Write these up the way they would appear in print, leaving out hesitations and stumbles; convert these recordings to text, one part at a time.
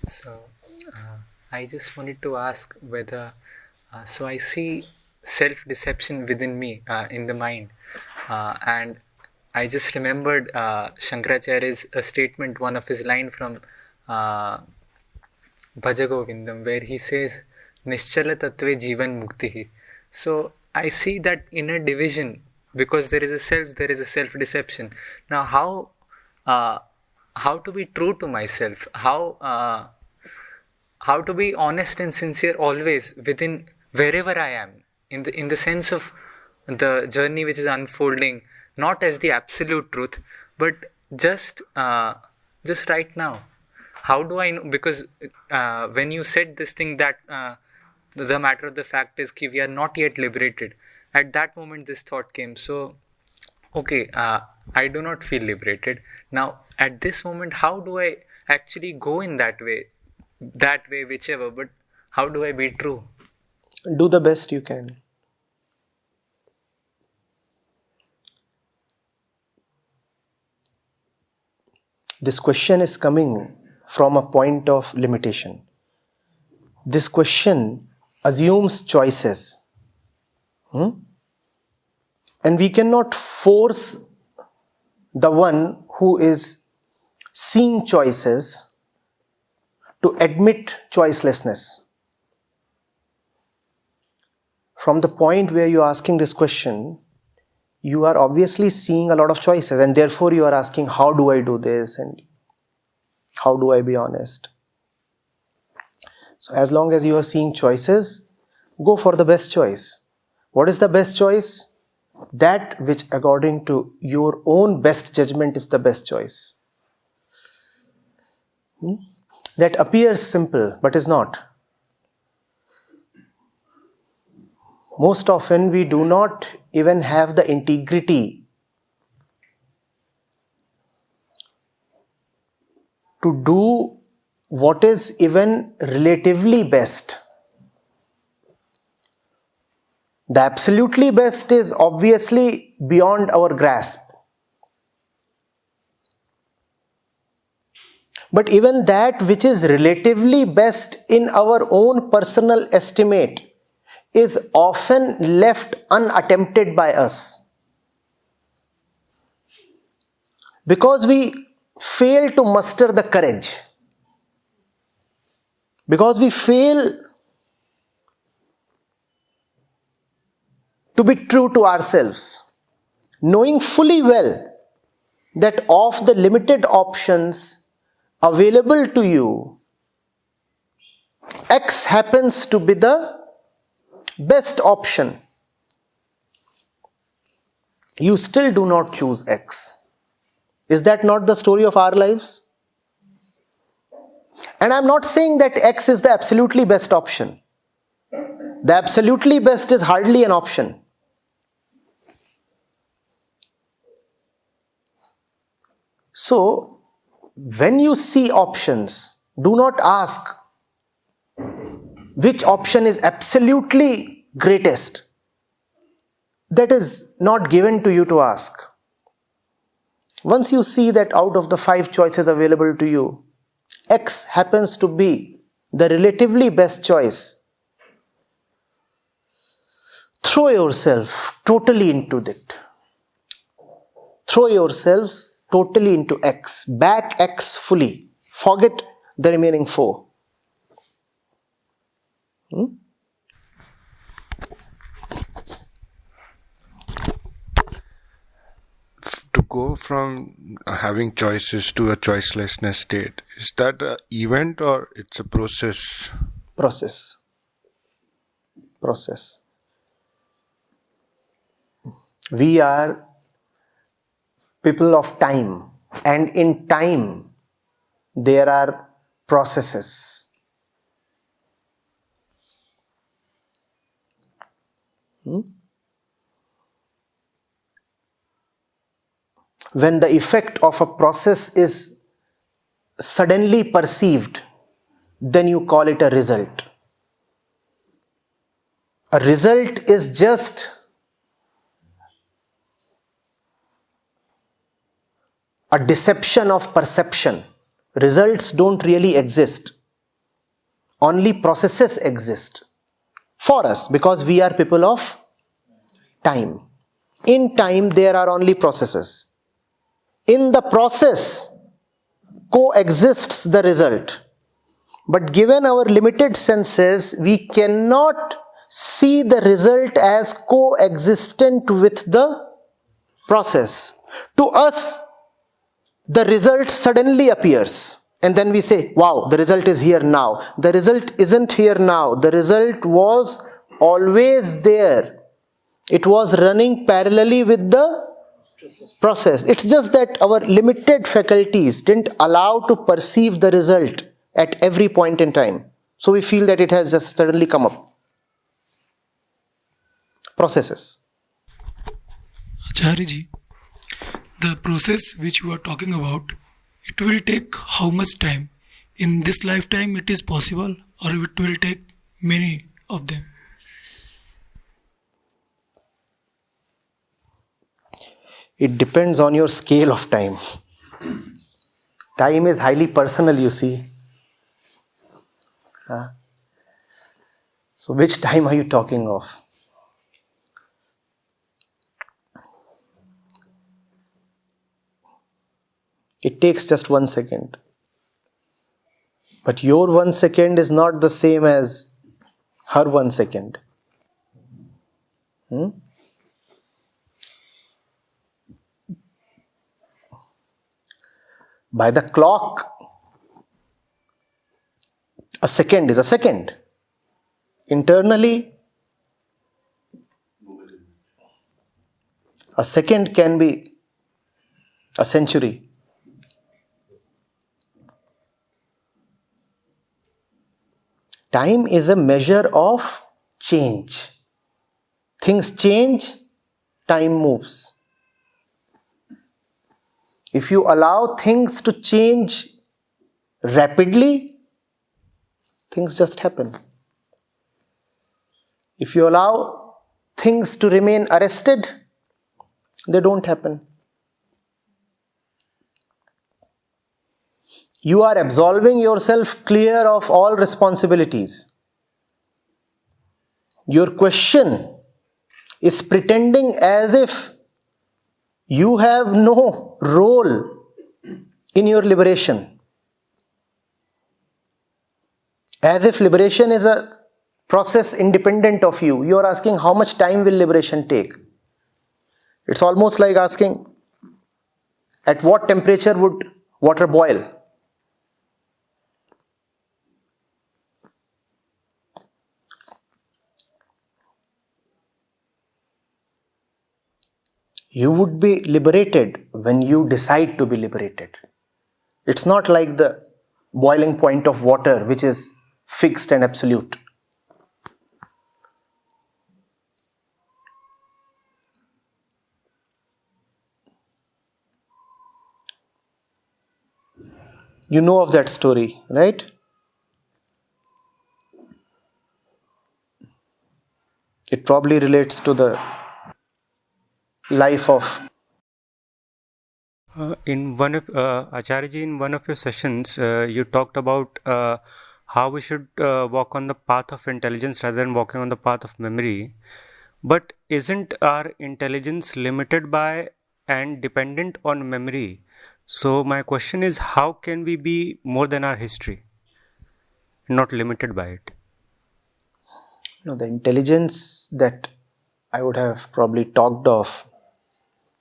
So, I just wanted to ask whether, so I see self deception within me, in the mind, and I just remembered Shankaracharya's statement, one of his line from uh, Bhajagovindam, where he says, Nischala Tattve Jivan Mukti. So, I see that inner division because there is a self, there is a self deception. Now, uh, how to be true to myself? How to be honest and sincere always within wherever I am, in the sense of the journey which is unfolding, not as the absolute truth, but just right now. How do I know? Because when you said this thing that the matter of the fact is that we are not yet liberated. At that moment, this thought came. So, okay, I do not feel liberated. Now, at this moment, how do I actually go in that way? That way, whichever, but how do I be true? Do the best you can. This question is coming from a point of limitation. This question assumes choices. And we cannot force the one who is seeing choices to admit choicelessness. From the point where you are asking this question, you are obviously seeing a lot of choices, and therefore you are asking, how do I do this and how do I be honest? So as long as you are seeing choices, go for the best choice. What is the best choice? That which according to your own best judgment is the best choice. That appears simple but is not. Most often we do not even have the integrity to do what is even relatively best. The absolutely best is obviously beyond our grasp. But even that which is relatively best in our own personal estimate is often left unattempted by us. Because we fail to muster the courage. Because we fail to be true to ourselves, knowing fully well that of the limited options available to you, X happens to be the best option. You still do not choose X. Is that not the story of our lives? And I'm not saying that X is the absolutely best option. The absolutely best is hardly an option. So, when you see options, do not ask which option is absolutely greatest. That is not given to you to ask. Once you see that out of the 5 choices available to you, X happens to be the relatively best choice, throw yourself totally into it. Throw yourselves totally into X. Back X fully. Forget the remaining 4. To go from having choices to a choicelessness state, is that an event or it's a process? Process. We are people of time, and in time there are processes. When the effect of a process is suddenly perceived, then you call it a result. A result is just a deception of perception. Results don't really exist. only processes exist for us because we are people of time. In time, there are only processes. In the process, coexists the result. But given our limited senses, we cannot see the result as coexistent with the process. To us, the result suddenly appears. And then we say, wow, the result is here now. The result isn't here now. The result was always there. It was running parallelly with the process. It's just that our limited faculties didn't allow to perceive the result at every point in time. So we feel that it has just suddenly come up. Processes. Acharya ji, the process which you are talking about, it will take how much time? In this lifetime it is possible, or it will take many of them? It depends on your scale of time. Time is highly personal, you see. So which time are you talking of? It takes just 1 second. But your 1 second is not the same as her 1 second. By the clock, a second is a second. Internally, a second can be a century. Time is a measure of change. Things change, time moves. If you allow things to change rapidly, things just happen. If you allow things to remain arrested, they don't happen. You are absolving yourself clear of all responsibilities. Your question is pretending as if you have no role in your liberation. As if liberation is a process independent of you. You are asking how much time will liberation take? It's almost like asking at what temperature would water boil? You would be liberated when you decide to be liberated. It's not like the boiling point of water, which is fixed and absolute. You know of that story, right? It probably relates to the life of In one of Acharya in one of your sessions, you talked about how we should walk on the path of intelligence rather than walking on the path of memory. But isn't our intelligence limited by and dependent on memory? So my question is, how can we be more than our history, not limited by it? the intelligence that I would have probably talked of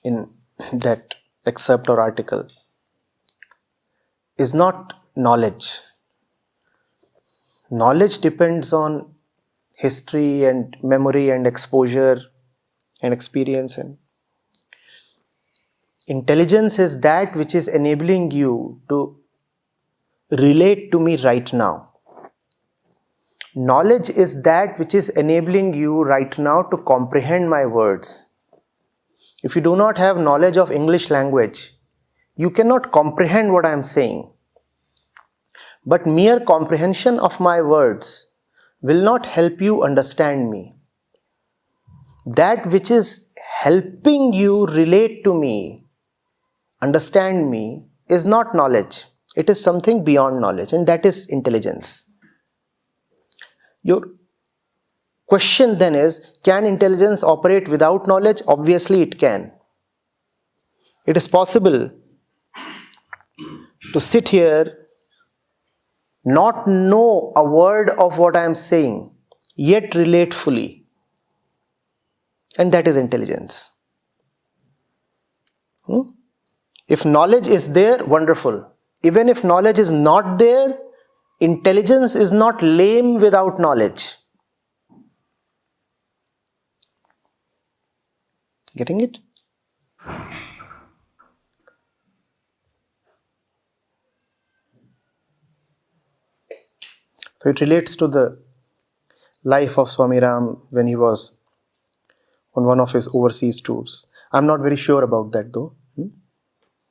in that excerpt or article is not knowledge. Knowledge depends on history and memory and exposure and experience. And intelligence is that which is enabling you to relate to me right now. Knowledge is that which is enabling you right now to comprehend my words. If you do not have knowledge of English language, you cannot comprehend what I am saying. But mere comprehension of my words will not help you understand me. That which is helping you relate to me, understand me, is not knowledge. It is something beyond knowledge, and that is intelligence. Your question then is, can intelligence operate without knowledge? Obviously it can. It is possible to sit here, not know a word of what I am saying, yet relate fully. And that is intelligence. If knowledge is there, wonderful. Even if knowledge is not there, intelligence is not lame without knowledge. Getting it? So it relates to the life of Swami Ram when he was on one of his overseas tours. I'm not very sure about that though.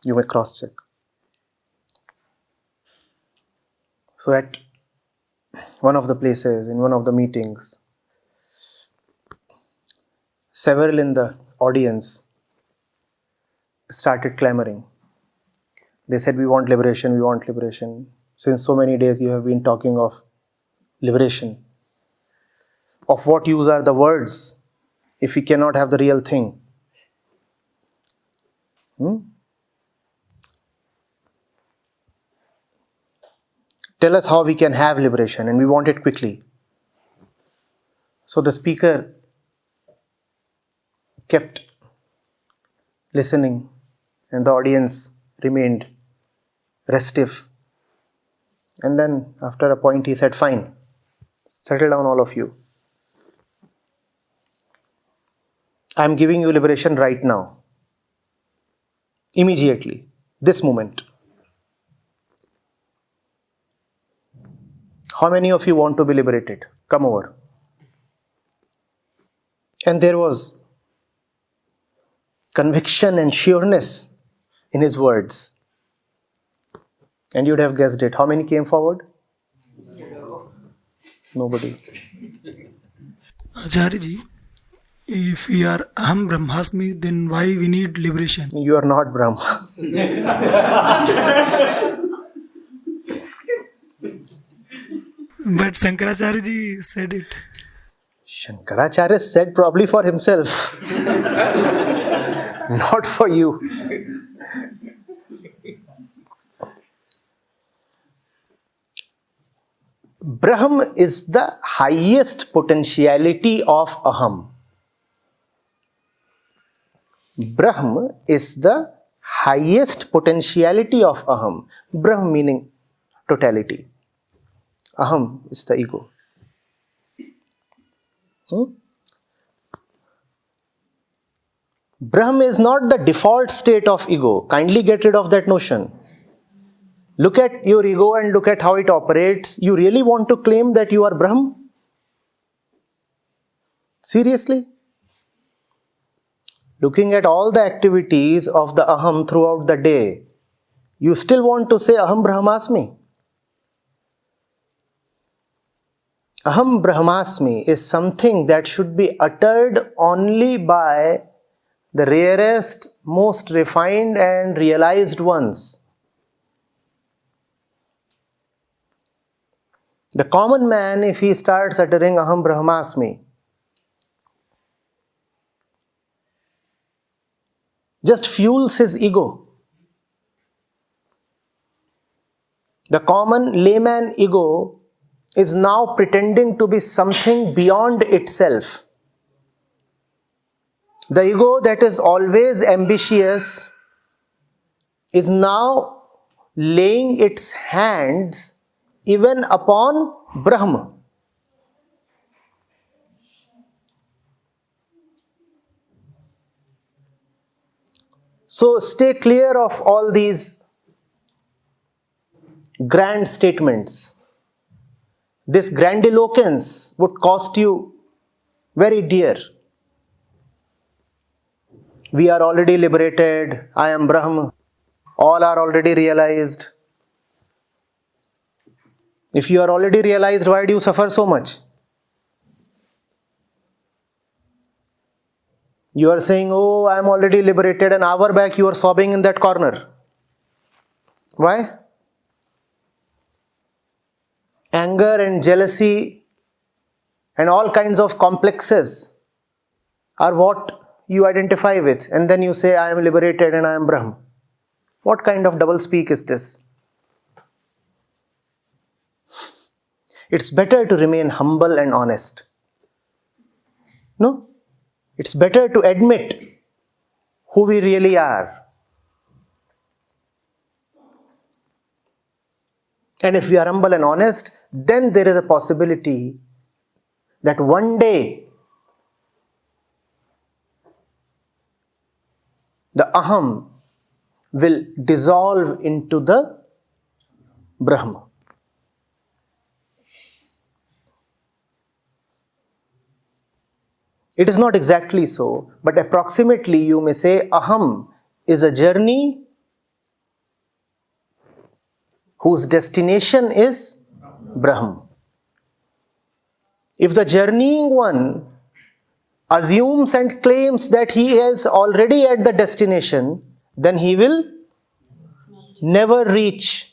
You may cross-check. So at one of the places, in one of the meetings, several in the audience started clamoring. They said, we want liberation, we want liberation. Since so many days you have been talking of liberation. Of what use are the words if we cannot have the real thing? Tell us how we can have liberation, and we want it quickly. So the speaker kept listening, and the audience remained restive. And then after a point he said, fine, settle down all of you. I am giving you liberation right now. Immediately. This moment. How many of you want to be liberated? Come over. And there was conviction and sureness in his words. And you'd have guessed it. How many came forward? Nobody. Acharya ji, if we are Aham Brahmasmi, then why we need liberation? You are not Brahma. But Shankaracharya ji said it. Shankaracharya said probably for himself. Not for you. Brahm is the highest potentiality of Aham. Brahm is the highest potentiality of Aham. Brahm meaning totality. Aham is the ego. Brahm is not the default state of ego. Kindly get rid of that notion. Look at your ego and look at how it operates. You really want to claim that you are Brahm? Seriously? Looking at all the activities of the Aham throughout the day, you still want to say Aham Brahmasmi? Aham Brahmasmi is something that should be uttered only by the rarest, most refined and realized ones. The common man, if he starts uttering Aham Brahmasmi, just fuels his ego. The common layman ego is now pretending to be something beyond itself. The ego that is always ambitious is now laying its hands even upon Brahma. So stay clear of all these grand statements. This grandiloquence would cost you very dear. We are already liberated. I am Brahma. All are already realized. If you are already realized, why do you suffer so much? You are saying, oh, I am already liberated. An hour back you are sobbing in that corner. Why? Anger and jealousy and all kinds of complexes are what you identify with, and then you say, I am liberated and I am Brahman. What kind of doublespeak is this? It's better to remain humble and honest. No? It's better to admit who we really are. And if we are humble and honest, then there is a possibility that one day the aham will dissolve into the Brahma. It is not exactly so, but approximately you may say aham is a journey whose destination is Brahman. If the journeying one assumes and claims that he is already at the destination, then he will never reach